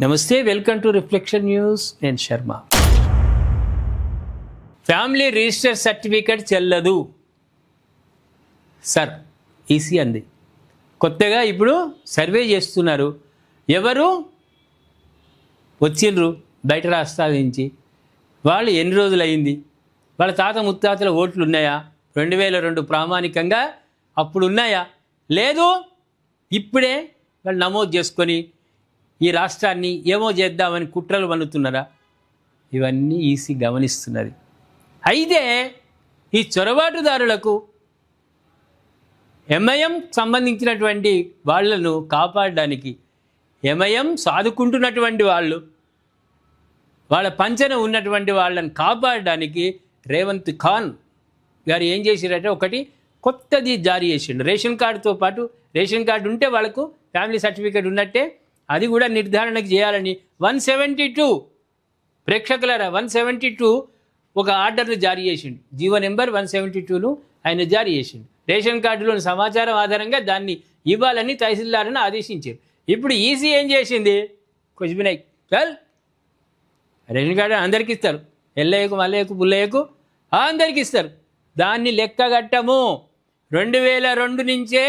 నమస్తే, welcome to reflection news. నేను Sharma. Family register certificate చెల్లదు సార్, ఈసీ అంది. కొత్తగా ఇప్పుడు సర్వే చేస్తున్నారు. ఎవరు వచ్చిండ్రు బయట రాష్ట్రాల నుంచి, వాళ్ళు ఎన్ని రోజులు అయింది, వాళ్ళ తాత ముత్తాతల ఓట్లు ఉన్నాయా, 2002 ప్రామాణికంగా అప్పుడు ఉన్నాయా, లేదు ఇప్పుడే వాళ్ళు నమోదు చేసుకొని ఈ రాష్ట్రాన్ని ఏమో చేద్దామని కుట్రలు పన్నుతున్నారా, ఇవన్నీ ఈసీ గమనిస్తున్నది. అయితే ఈ చొరబాటుదారులకు ఎంఐఎం సంబంధించినటువంటి వాళ్లను కాపాడడానికి, ఎంఐఎం సాదుకుంటున్నటువంటి వాళ్ళు, వాళ్ళ పంచన ఉన్నటువంటి వాళ్ళని కాపాడడానికి రేవంత్ ఖాన్ గారు ఏం చేశారంటే, ఒకటి కొత్తది జారీ చేసిండు. రేషన్ కార్డుతో పాటు, రేషన్ కార్డు ఉంటే వాళ్ళకు ఫ్యామిలీ సర్టిఫికేట్ ఉన్నట్టే, అది కూడా నిర్ధారణకు చేయాలని 172 ప్రేక్షకులారా 172 ఒక ఆర్డర్ను జారీ చేసిండు. జీవో నెంబర్ 172ను ఆయన జారీ చేసిండు. రేషన్ కార్డులోని సమాచారం ఆధారంగా దాన్ని ఇవ్వాలని తహసీల్దార్ను ఆదేశించారు. ఇప్పుడు ఈసీ ఏం చేసింది, కుజ్బినాయ్ చల్ రేషన్ కార్డు అందరికి ఇస్తారు, ఎల్లయ్యకు మల్లయ్యకు పుల్లయ్యకు అందరికి ఇస్తారు, దాన్ని లెక్క కట్టము. 2002 నుంచే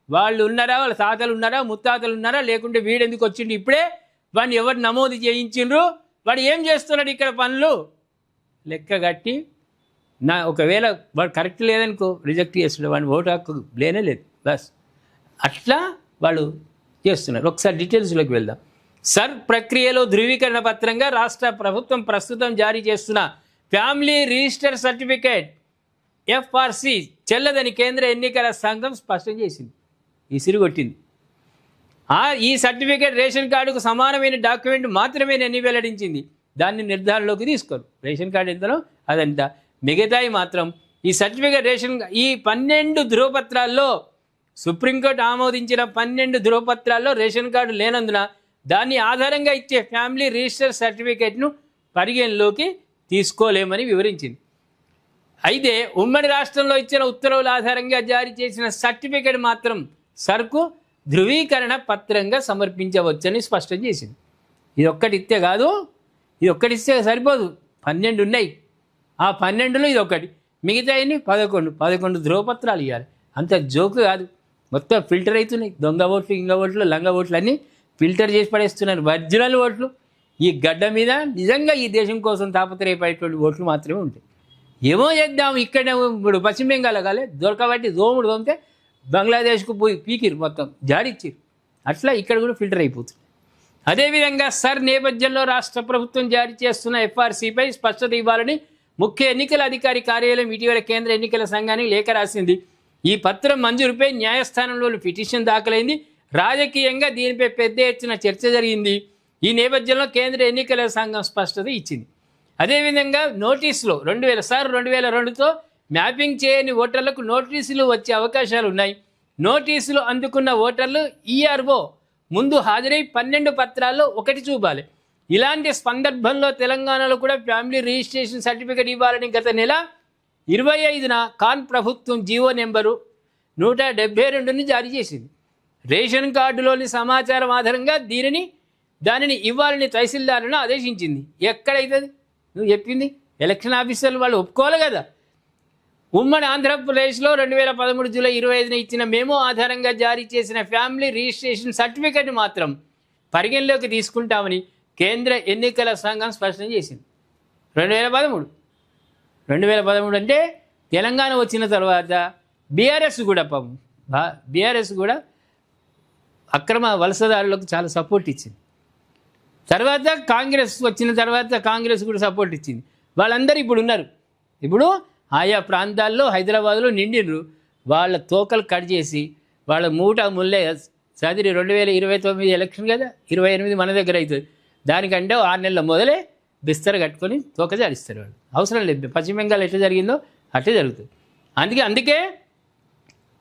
వాళ్ళు ఉన్నారా, వాళ్ళ తాతలు ఉన్నారా, ముత్తాతలు ఉన్నారా, లేకుంటే వీడెందుకు వచ్చిండు ఇప్పుడే, వాడిని ఎవరు నమోదు చేయించిండ్రు, వాడు ఏం చేస్తున్నాడు ఇక్కడ పనులు లెక్క కట్టి, ఒకవేళ వాడు కరెక్ట్ లేదనుకో రిజెక్ట్ చేస్తున్నాడు, వాడిని ఓటు హక్కు లేనే లేదు. బస్ అట్లా వాళ్ళు చేస్తున్నారు. ఒకసారి డీటెయిల్స్లోకి వెళ్దాం. సర్ ప్రక్రియలో ధృవీకరణ పత్రంగా రాష్ట్ర ప్రభుత్వం ప్రస్తుతం జారీ చేస్తున్న ఫ్యామిలీ రిజిస్టర్ సర్టిఫికేట్ ఎఫ్ఆర్సి చెల్లదని కేంద్ర ఎన్నికల సంఘం స్పష్టం చేసింది, ఇసిరిగొట్టింది. ఈ సర్టిఫికేట్ రేషన్ కార్డుకు సమానమైన డాక్యుమెంట్ మాత్రమేనని వెల్లడించింది. దాన్ని నిర్ధారణలోకి తీసుకోరు. రేషన్ కార్డు ఎంతనో అదంతా, మిగతాయి మాత్రం ఈ సర్టిఫికేట్ ఈ 12 ధృవపత్రాల్లో, సుప్రీంకోర్టు ఆమోదించిన 12 ధృవపత్రాల్లో రేషన్ కార్డు లేనందున దాన్ని ఆధారంగా ఇచ్చే ఫ్యామిలీ రిజిస్టర్ సర్టిఫికేట్ను పరిగణలోకి తీసుకోలేమని వివరించింది. అయితే ఉమ్మడి రాష్ట్రంలో ఇచ్చిన ఉత్తర్వుల ఆధారంగా జారీ చేసిన సర్టిఫికేట్ మాత్రం సర్కు ధృవీకరణ పత్రంగా సమర్పించవచ్చని స్పష్టం చేసింది. ఇది ఒక్కటి ఇస్తే కాదు, ఇది ఒక్కటి ఇస్తే సరిపోదు, 12 ఉన్నాయి. ఆ 12లో ఇది ఒకటి, మిగతాయన్ని 11 ధృవపత్రాలు ఇవ్వాలి. అంత జోకు కాదు, మొత్తం ఫిల్టర్ అవుతున్నాయి. దొంగ ఓట్లు, ఇంగ ఓట్లు, లంగ ఓట్లు అన్నీ ఫిల్టర్ చేసి పడేస్తున్నారు. ఒరిజినల్ ఓట్లు ఈ గడ్డ మీద నిజంగా ఈ దేశం కోసం తాపత్రయపడేటువంటి ఓట్లు మాత్రమే ఉంటాయి. ఏమో చేద్దాం, ఇక్కడ ఇప్పుడు పశ్చిమ బెంగాల్ కాలే దొరకబట్టి దోముడు దొంగతే బంగ్లాదేశ్కు పోయి పీకిరు, మొత్తం జాడిచ్చిరు. అట్లా ఇక్కడ కూడా ఫిల్టర్ అయిపోతుంది. అదేవిధంగా సర్ నేపథ్యంలో రాష్ట్ర ప్రభుత్వం జారీ చేస్తున్న ఎఫ్ఆర్సీపై స్పష్టత ఇవ్వాలని ముఖ్య ఎన్నికల అధికారి కార్యాలయం ఇటీవల కేంద్ర ఎన్నికల సంఘానికి లేఖ రాసింది. ఈ పత్రం మంజూరుపై న్యాయస్థానంలో పిటిషన్ దాఖలైంది. రాజకీయంగా దీనిపై పెద్ద ఎత్తున చర్చ జరిగింది. ఈ నేపథ్యంలో కేంద్ర ఎన్నికల సంఘం స్పష్టత ఇచ్చింది. అదేవిధంగా నోటీసులో 2002తో మ్యాపింగ్ చేయని ఓటర్లకు నోటీసులు వచ్చే అవకాశాలు ఉన్నాయి. నోటీసులు అందుకున్న ఓటర్లు ఈఆర్ఓ ముందు హాజరై 12 పత్రాల్లో ఒకటి చూపాలి. ఇలాంటి సందర్భంలో తెలంగాణలో కూడా ఫ్యామిలీ రిజిస్ట్రేషన్ సర్టిఫికేట్ ఇవ్వాలని గత నెల 25న ఖాన్ ప్రభుత్వం జీవో నెంబరు 172ని జారీ చేసింది. రేషన్ కార్డులోని సమాచారం ఆధారంగా దానిని ఇవ్వాలని తహసీల్దార్లను ఆదేశించింది. ఎక్కడైతుంది నువ్వు చెప్పింది, ఎలక్షన్ ఆఫీసర్లు వాళ్ళు ఒప్పుకోవాలి కదా. ఉమ్మడి ఆంధ్రప్రదేశ్లో 2013 జూలై 25న ఇచ్చిన మెమో ఆధారంగా జారీ చేసిన ఫ్యామిలీ రిజిస్ట్రేషన్ సర్టిఫికేట్ మాత్రం పరిగణలోకి తీసుకుంటామని కేంద్ర ఎన్నికల సంఘం స్పష్టం చేసింది. 2013 అంటే తెలంగాణ వచ్చిన తర్వాత బీఆర్ఎస్ కూడా అక్రమ వలసదారులకు చాలా సపోర్ట్ ఇచ్చింది. తర్వాత కాంగ్రెస్ వచ్చిన తర్వాత కాంగ్రెస్ కూడా సపోర్ట్ ఇచ్చింది. వాళ్ళందరూ ఇప్పుడు ఉన్నారు. ఇప్పుడు ఆయా ప్రాంతాల్లో హైదరాబాద్లో నిండినరు. వాళ్ళ తోకలు కట్ చేసి వాళ్ళ మూట ముల్లే చదిరి 2029 ఎలక్షన్ కదా, 28 మన దగ్గర అవుతుంది. దానికంటే 6 నెలల మొదలే బిస్తర కట్టుకొని తోక జాడిస్తారు వాళ్ళు. అవసరం లేదు, పశ్చిమ బెంగాల్ ఎట్లా జరిగిందో అట్లే జరుగుతుంది. అందుకే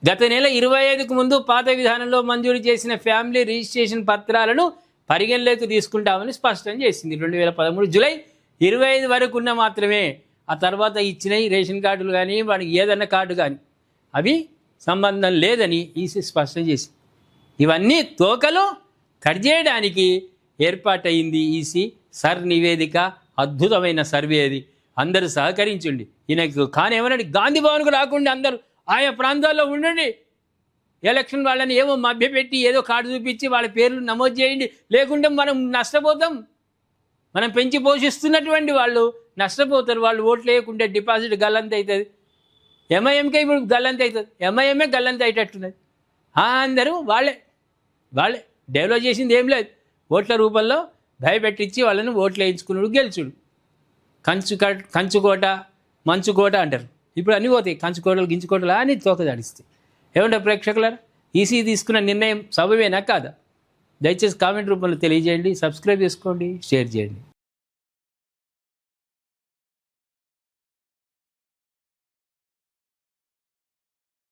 గత నెల 25కు ముందు పాత విధానంలో మంజూరు చేసిన ఫ్యామిలీ రిజిస్ట్రేషన్ పత్రాలను పరిగణలోకి తీసుకుంటామని స్పష్టం చేసింది. 2013 జూలై 25 వరకు ఉన్న మాత్రమే. ఆ తర్వాత ఇచ్చినవి రేషన్ కార్డులు కానీ వాడికి ఏదన్నా కార్డు కానీ అవి సంబంధం లేదని ఈసీ స్పష్టం చేసింది. ఇవన్నీ తోకలు కట్ చేయడానికి ఏర్పాటైంది ఈసీ సర్ నివేదిక, అద్భుతమైన సర్వే అది. అందరూ సహకరించండి. ఈయనకు కానీ ఏమనండి, గాంధీ భవన్కు రాకుండా అందరూ ఆయా ప్రాంతాల్లో ఉండండి. ఎలక్షన్ వాళ్ళని ఏమో మభ్యపెట్టి ఏదో కార్డు చూపించి వాళ్ళ పేర్లు నమోదు చేయండి, లేకుంటే మనం నష్టపోతాం. మనం పెంచి పోషిస్తున్నటువంటి వాళ్ళు నష్టపోతారు. వాళ్ళు ఓట్లు వేయకుంటే డిపాజిట్ గల్లంత అవుతుంది. ఎంఐఎంకే ఇప్పుడు గల్లంత అవుతుంది. ఎంఐఎంఏ గల్లంత అయ్యేటట్టున్నది. అందరూ వాళ్ళే డెవలప్ చేసింది ఏం లేదు. ఓట్ల రూపంలో భయపెట్టించి వాళ్ళని ఓట్లు వేయించుకున్నాడు, గెలుచుడు. కంచుకోట మంచుకోట అంటారు. ఇప్పుడు అన్నీ పోతాయి. కంచుకోటలు గించుకోటలు అని తోకదాడిస్తాయి. ఏమంటారు ప్రేక్షకులారా? ఈసీ తీసుకున్న నిర్ణయం సబబేనా కాదా? దయచేసి కామెంట్ రూపంలో తెలియజేయండి. సబ్స్క్రైబ్ చేసుకోండి, షేర్ చేయండి.